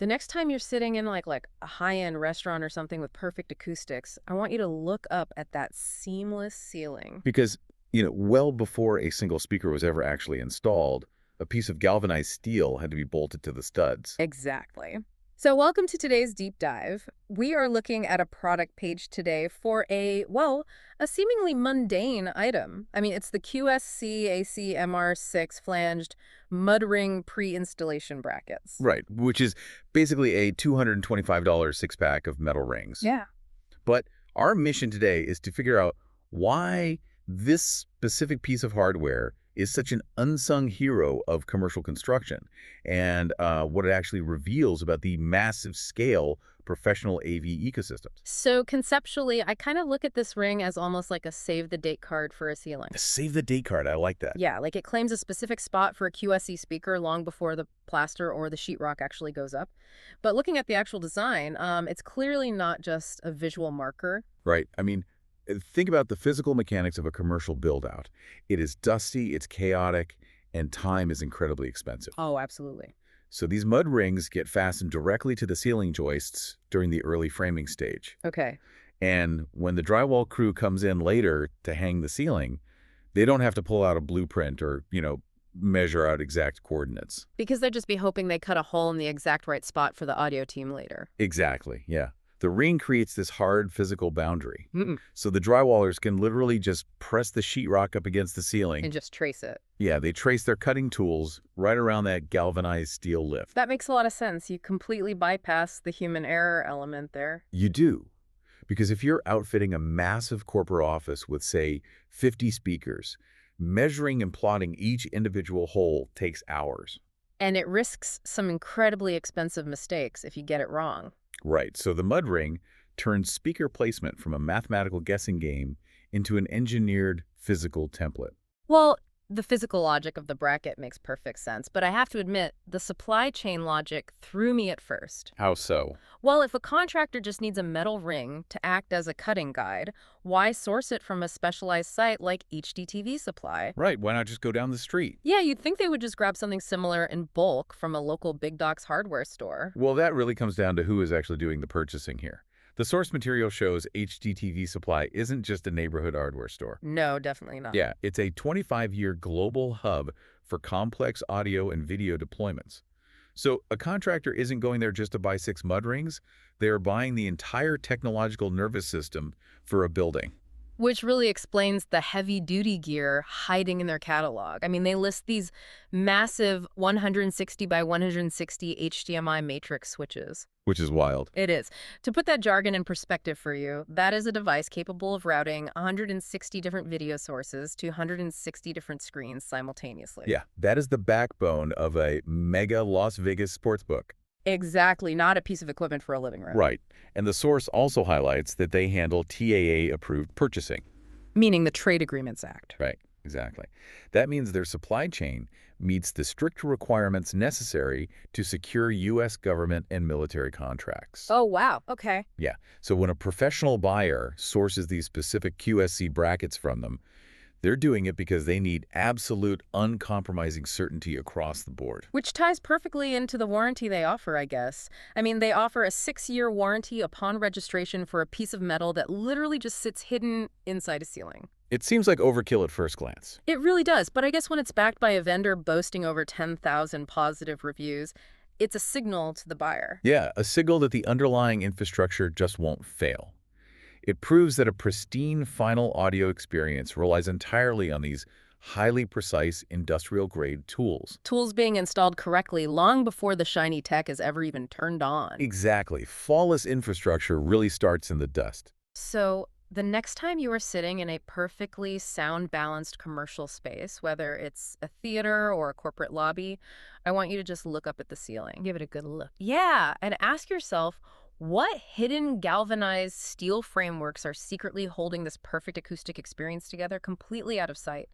The next time you're sitting in like a high-end restaurant or something with perfect acoustics, I want you to look up at that seamless ceiling. Because, well before a single speaker was ever actually installed, a piece of galvanized steel had to be bolted to the studs. Exactly. So welcome to today's deep dive. We are looking at a product page today for a seemingly mundane item. I mean, it's the QSC AC-MR6 flanged mud ring pre-installation brackets. Right, which is basically a $225 six-pack of metal rings. Yeah. But our mission today is to figure out why this specific piece of hardware is such an unsung hero of commercial construction and what it actually reveals about the massive scale professional AV ecosystems. So conceptually, I kind of look at this ring as almost like a save-the-date card for a ceiling. The save the date card, I like that. Yeah, like it claims a specific spot for a QSC speaker long before the plaster or the sheetrock actually goes up. But looking at the actual design, it's clearly not just a visual marker. Right. I mean, think about the physical mechanics of a commercial build-out. It is dusty, it's chaotic, and time is incredibly expensive. Oh, absolutely. So these mud rings get fastened directly to the ceiling joists during the early framing stage. Okay. And when the drywall crew comes in later to hang the ceiling, they don't have to pull out a blueprint or, measure out exact coordinates. Because they'd just be hoping they cut a hole in the exact right spot for the audio team later. Exactly, yeah. The ring creates this hard physical boundary. Mm-mm. So the drywallers can literally just press the sheetrock up against the ceiling. And just trace it. Yeah, they trace their cutting tools right around that galvanized steel lift. That makes a lot of sense. You completely bypass the human error element there. You do. Because if you're outfitting a massive corporate office with, say, 50 speakers, measuring and plotting each individual hole takes hours. And it risks some incredibly expensive mistakes if you get it wrong. Right, so the mud ring turns speaker placement from a mathematical guessing game into an engineered physical template. Well, the physical logic of the bracket makes perfect sense, but I have to admit, the supply chain logic threw me at first. How so? Well, if a contractor just needs a metal ring to act as a cutting guide, why source it from a specialized site like HDTVSupply? Right, why not just go down the street? Yeah, you'd think they would just grab something similar in bulk from a local big dogs hardware store. Well, that really comes down to who is actually doing the purchasing here. The source material shows HDTVSupply isn't just a neighborhood hardware store. No, definitely not. Yeah, it's a 25-year global hub for complex audio and video deployments. So a contractor isn't going there just to buy 6 mud rings. They are buying the entire technological nervous system for a building. Which really explains the heavy-duty gear hiding in their catalog. I mean, they list these massive 160 by 160 HDMI matrix switches. Which is wild. It is. To put that jargon in perspective for you, that is a device capable of routing 160 different video sources to 160 different screens simultaneously. Yeah, that is the backbone of a mega Las Vegas sportsbook. Exactly, not a piece of equipment for a living room. Right. And the source also highlights that they handle TAA-approved purchasing. Meaning the Trade Agreements Act. Right, exactly. That means their supply chain meets the strict requirements necessary to secure U.S. government and military contracts. Oh, wow. Okay. Yeah, so when a professional buyer sources these specific QSC brackets from them, they're doing it because they need absolute, uncompromising certainty across the board. Which ties perfectly into the warranty they offer, I guess. I mean, they offer a 6-year warranty upon registration for a piece of metal that literally just sits hidden inside a ceiling. It seems like overkill at first glance. It really does, but I guess when it's backed by a vendor boasting over 10,000 positive reviews, it's a signal to the buyer. Yeah, a signal that the underlying infrastructure just won't fail. It proves that a pristine final audio experience relies entirely on these highly precise industrial-grade tools. Tools being installed correctly long before the shiny tech is ever even turned on. Exactly. Flawless infrastructure really starts in the dust. So the next time you are sitting in a perfectly sound-balanced commercial space, whether it's a theater or a corporate lobby, I want you to just look up at the ceiling. Give it a good look. Yeah, and ask yourself, what hidden galvanized steel frameworks are secretly holding this perfect acoustic experience together completely out of sight?